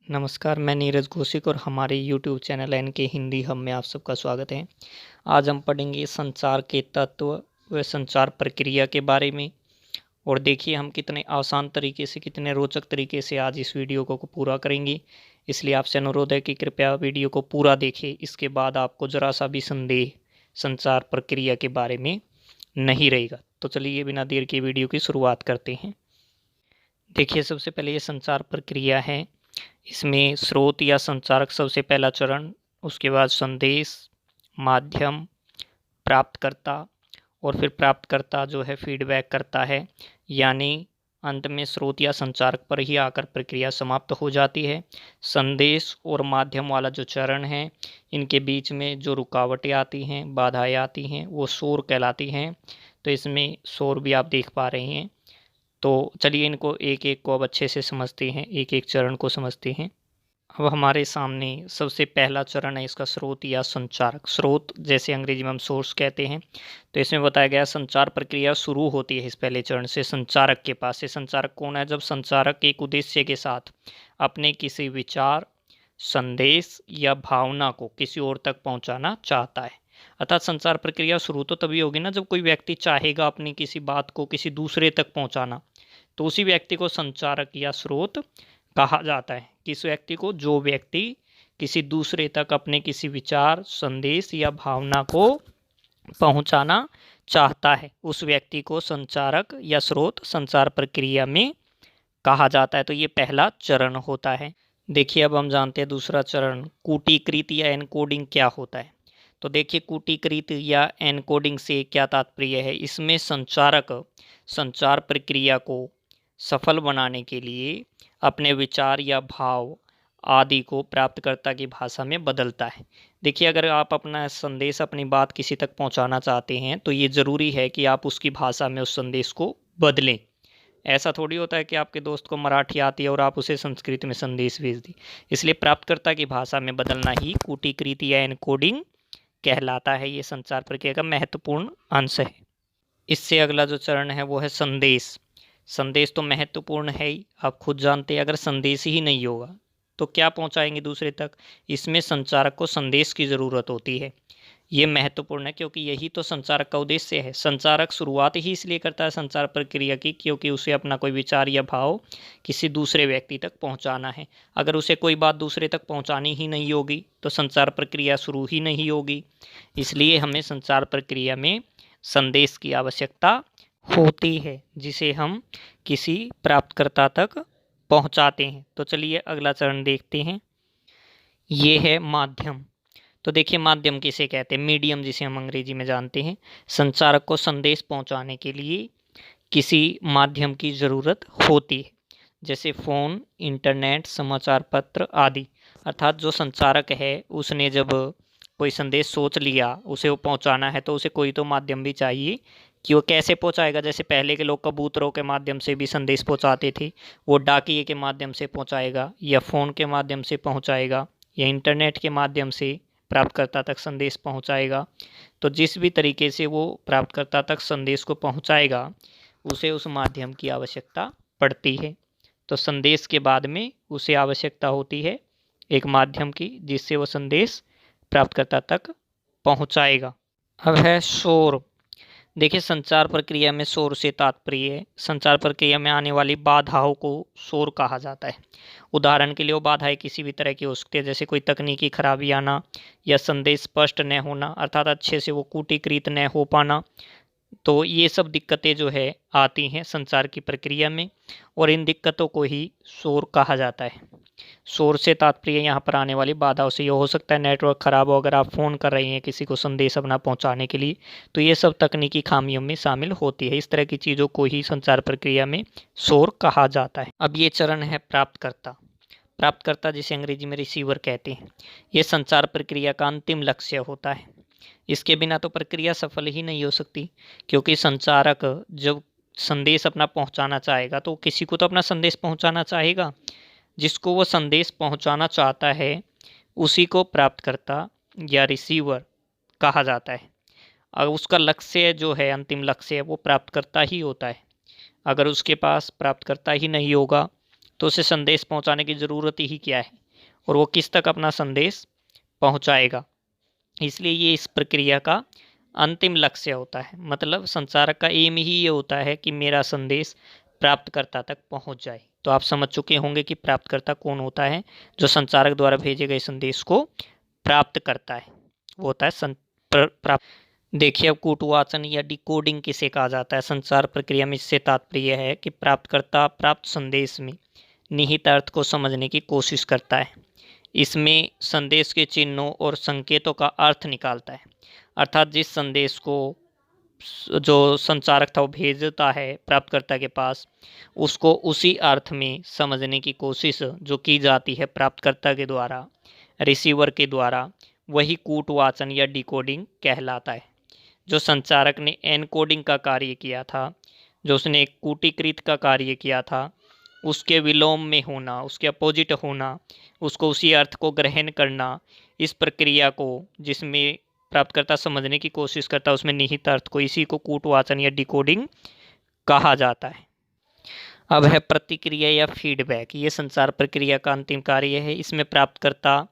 नमस्कार, मैं नीरज कौशिक और हमारे यूट्यूब चैनल एन के हिंदी हब में आप सबका स्वागत है। आज हम पढ़ेंगे संचार के तत्व व संचार प्रक्रिया के बारे में। और देखिए हम कितने आसान तरीके से, कितने रोचक तरीके से आज इस वीडियो को पूरा करेंगे। इसलिए आपसे अनुरोध है कि कृपया वीडियो को पूरा देखें। इसके बाद आपको ज़रा सा भी संदेह संचार प्रक्रिया के बारे में नहीं रहेगा। तो चलिए बिना देर के वीडियो की शुरुआत करते हैं। देखिए सबसे पहले ये संचार प्रक्रिया है। इसमें स्रोत या संचारक सबसे पहला चरण, उसके बाद संदेश, माध्यम, प्राप्तकर्ता और फिर प्राप्तकर्ता जो है फीडबैक करता है। यानी अंत में स्रोत या संचारक पर ही आकर प्रक्रिया समाप्त हो जाती है। संदेश और माध्यम वाला जो चरण है, इनके बीच में जो रुकावटें आती हैं, बाधाएं आती हैं, वो शोर कहलाती हैं। तो इसमें शोर भी आप देख पा रहे हैं। तो चलिए इनको एक एक को अब अच्छे से समझते हैं, एक एक चरण को समझते हैं। अब हमारे सामने सबसे पहला चरण है इसका, स्रोत या संचारक। स्रोत जैसे अंग्रेजी में हम सोर्स कहते हैं। तो इसमें बताया गया संचार प्रक्रिया शुरू होती है इस पहले चरण से संचारक के पास से। संचारक कौन है? जब संचारक एक उद्देश्य के साथ अपने किसी विचार, संदेश या भावना को किसी और तक पहुंचाना चाहता है। अर्थात संचार प्रक्रिया शुरू तो तभी होगी ना जब कोई व्यक्ति चाहेगा अपनी किसी बात को किसी दूसरे तक पहुंचाना। तो उसी व्यक्ति को संचारक या स्रोत कहा जाता है। किस व्यक्ति को? जो व्यक्ति किसी दूसरे तक अपने किसी विचार, संदेश या भावना को पहुंचाना चाहता है, उस व्यक्ति को संचारक या स्रोत संचार प्रक्रिया में कहा जाता है। तो ये पहला चरण होता है। देखिए अब हम जानते हैं दूसरा चरण, कूटीकृत या एनकोडिंग क्या होता है। तो देखिए कूटीकृत या एनकोडिंग से क्या तात्पर्य है। इसमें संचारक संचार प्रक्रिया को सफल बनाने के लिए अपने विचार या भाव आदि को प्राप्तकर्ता की भाषा में बदलता है। देखिए अगर आप अपना संदेश, अपनी बात किसी तक पहुंचाना चाहते हैं तो ये ज़रूरी है कि आप उसकी भाषा में उस संदेश को बदलें। ऐसा थोड़ी होता है कि आपके दोस्त को मराठी आती है और आप उसे संस्कृत में संदेश भेज दें। इसलिए प्राप्तकर्ता की भाषा में बदलना ही कूटीकृत या एनकोडिंग कहलाता है। ये संचार प्रक्रिया का महत्वपूर्ण अंश है। इससे अगला जो चरण है वो है संदेश। संदेश तो महत्वपूर्ण है ही, आप खुद जानते हैं। अगर संदेश ही नहीं होगा तो क्या पहुंचाएंगे दूसरे तक। इसमें संचारक को संदेश की ज़रूरत होती है। ये महत्वपूर्ण है क्योंकि यही तो संचारक का उद्देश्य है। संचारक शुरुआत ही इसलिए करता है संचार प्रक्रिया की क्योंकि उसे अपना कोई विचार या भाव किसी दूसरे व्यक्ति तक पहुंचाना है। अगर उसे कोई बात दूसरे तक पहुंचानी ही नहीं होगी तो संचार प्रक्रिया शुरू ही नहीं होगी। इसलिए हमें संचार प्रक्रिया में संदेश की आवश्यकता होती है जिसे हम किसी प्राप्तकर्ता तक पहुंचाते हैं। तो चलिए अगला चरण देखते हैं। ये है माध्यम। तो देखिए माध्यम किसे कहते हैं? मीडियम जिसे हम अंग्रेजी में जानते हैं। संचारक को संदेश पहुंचाने के लिए किसी माध्यम की ज़रूरत होती है, जैसे फ़ोन, इंटरनेट, समाचार पत्र आदि। अर्थात जो संचारक है उसने जब कोई संदेश सोच लिया, उसे वो पहुंचाना है, तो उसे कोई तो माध्यम भी चाहिए कि वो कैसे पहुंचाएगा। जैसे पहले के लोग कबूतरों के माध्यम से भी संदेश पहुंचाते थे, वो डाकिए के माध्यम से पहुंचाएगा या फ़ोन के माध्यम से पहुंचाएगा या इंटरनेट के माध्यम से प्राप्तकर्ता तक संदेश पहुंचाएगा। तो जिस भी तरीके से वो प्राप्तकर्ता तक संदेश को पहुंचाएगा उसे उस माध्यम की आवश्यकता पड़ती है। तो संदेश के बाद में उसे आवश्यकता होती है एक माध्यम की जिससे वो संदेश प्राप्तकर्ता तक पहुंचाएगा। अब है शोर। देखिए संचार प्रक्रिया में शोर से तात्पर्य है संचार प्रक्रिया में आने वाली बाधाओं को शोर कहा जाता है। उदाहरण के लिए वो बाधाएं किसी भी तरह की हो सकती है, जैसे कोई तकनीकी खराबी आना या संदेश स्पष्ट न होना, अर्थात अच्छे से वो कूटीकृत न हो पाना। तो ये सब दिक्कतें जो है आती हैं संचार की प्रक्रिया में और इन दिक्कतों को ही शोर कहा जाता है। शोर से तात्पर्य यहाँ पर आने वाली बाधाओं से ये हो सकता है नेटवर्क ख़राब हो, अगर आप फ़ोन कर रहे हैं किसी को संदेश अपना पहुँचाने के लिए, तो ये सब तकनीकी खामियों में शामिल होती है। इस तरह की चीज़ों को ही संचार प्रक्रिया में शोर कहा जाता है। अब ये चरण है प्राप्तकर्ता। प्राप्तकर्ता जिसे अंग्रेजी में रिसीवर कहते हैं, ये संचार प्रक्रिया का अंतिम लक्ष्य होता है। इसके बिना तो प्रक्रिया सफल ही नहीं हो सकती, क्योंकि संचारक जब संदेश अपना पहुंचाना चाहेगा तो किसी को तो अपना संदेश पहुंचाना चाहेगा। जिसको वो संदेश पहुंचाना चाहता है उसी को प्राप्तकर्ता या रिसीवर कहा जाता है। और उसका लक्ष्य जो है, अंतिम लक्ष्य है, वो प्राप्तकर्ता ही होता है। अगर उसके पास प्राप्तकर्ता ही नहीं होगा तो उसे संदेश पहुंचाने की ज़रूरत ही क्या है, और वो किस तक अपना संदेश पहुंचाएगा। इसलिए ये इस प्रक्रिया का अंतिम लक्ष्य होता है। मतलब संचारक का एम ही ये होता है कि मेरा संदेश प्राप्तकर्ता तक पहुंच जाए। तो आप समझ चुके होंगे कि प्राप्तकर्ता कौन होता है। जो संचारक द्वारा भेजे गए संदेश को प्राप्त करता है वो होता है प्राप्त। देखिए अब कूटवाचन या डिकोडिंग किसे कहा जाता है संचार प्रक्रिया में। इससे तात्पर्य है कि प्राप्तकर्ता प्राप्त संदेश में निहित अर्थ को समझने की कोशिश करता है। इसमें संदेश के चिन्हों और संकेतों का अर्थ निकालता है। अर्थात जिस संदेश को जो संचारक था वो भेजता है प्राप्तकर्ता के पास, उसको उसी अर्थ में समझने की कोशिश जो की जाती है प्राप्तकर्ता के द्वारा, रिसीवर के द्वारा, वही कूटवाचन या डिकोडिंग कहलाता है। जो संचारक ने एनकोडिंग का कार्य किया था, जो उसने कूटीकृत का कार्य किया था, उसके विलोम में होना, उसके अपोजिट होना, उसको उसी अर्थ को ग्रहण करना, इस प्रक्रिया को जिसमें प्राप्तकर्ता समझने की कोशिश करता है उसमें निहित अर्थ को, इसी को कूटवाचन या डिकोडिंग कहा जाता है। अब है प्रतिक्रिया या फीडबैक। ये संचार प्रक्रिया का अंतिम कार्य है। इसमें प्राप्तकर्ता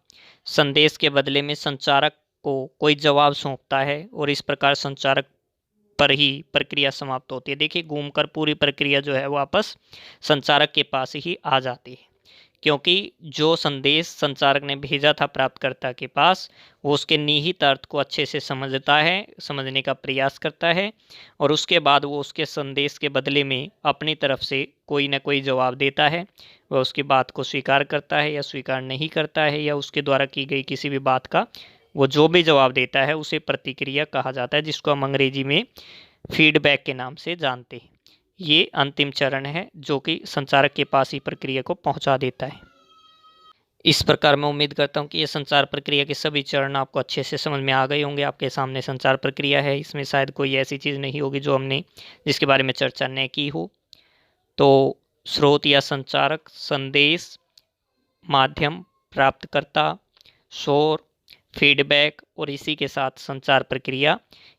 संदेश के बदले में संचारक को कोई जवाब सौंपता है और इस प्रकार संचारक पर ही प्रक्रिया समाप्त होती है। देखिए घूमकर पूरी प्रक्रिया जो है वापस संचारक के पास ही आ जाती है, क्योंकि जो संदेश संचारक ने भेजा था प्राप्तकर्ता के पास वो उसके निहित अर्थ को अच्छे से समझता है, समझने का प्रयास करता है, और उसके बाद वो उसके संदेश के बदले में अपनी तरफ से कोई ना कोई जवाब देता है। वह उसकी बात को स्वीकार करता है या स्वीकार नहीं करता है, या उसके द्वारा की गई किसी भी बात का वो जो भी जवाब देता है उसे प्रतिक्रिया कहा जाता है, जिसको हम अंग्रेजी में फीडबैक के नाम से जानते हैं। ये अंतिम चरण है जो कि संचारक के पास ही प्रक्रिया को पहुंचा देता है। इस प्रकार मैं उम्मीद करता हूं कि ये संचार प्रक्रिया के सभी चरण आपको अच्छे से समझ में आ गए होंगे। आपके सामने संचार प्रक्रिया है, इसमें शायद कोई ऐसी चीज़ नहीं होगी जो हमने जिसके बारे में चर्चा न की हो। तो स्रोत या संचारक, संदेश, माध्यम, प्राप्तकर्ता, शोर, फीडबैक और इसी के साथ संचार प्रक्रिया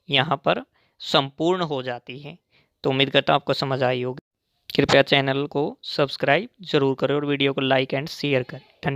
यहाँ पर संपूर्ण हो जाती है। तो उम्मीद करता हूँ आपको समझ आई होगी। कृपया चैनल को सब्सक्राइब जरूर करें और वीडियो को लाइक एंड शेयर करें। धन्यवाद।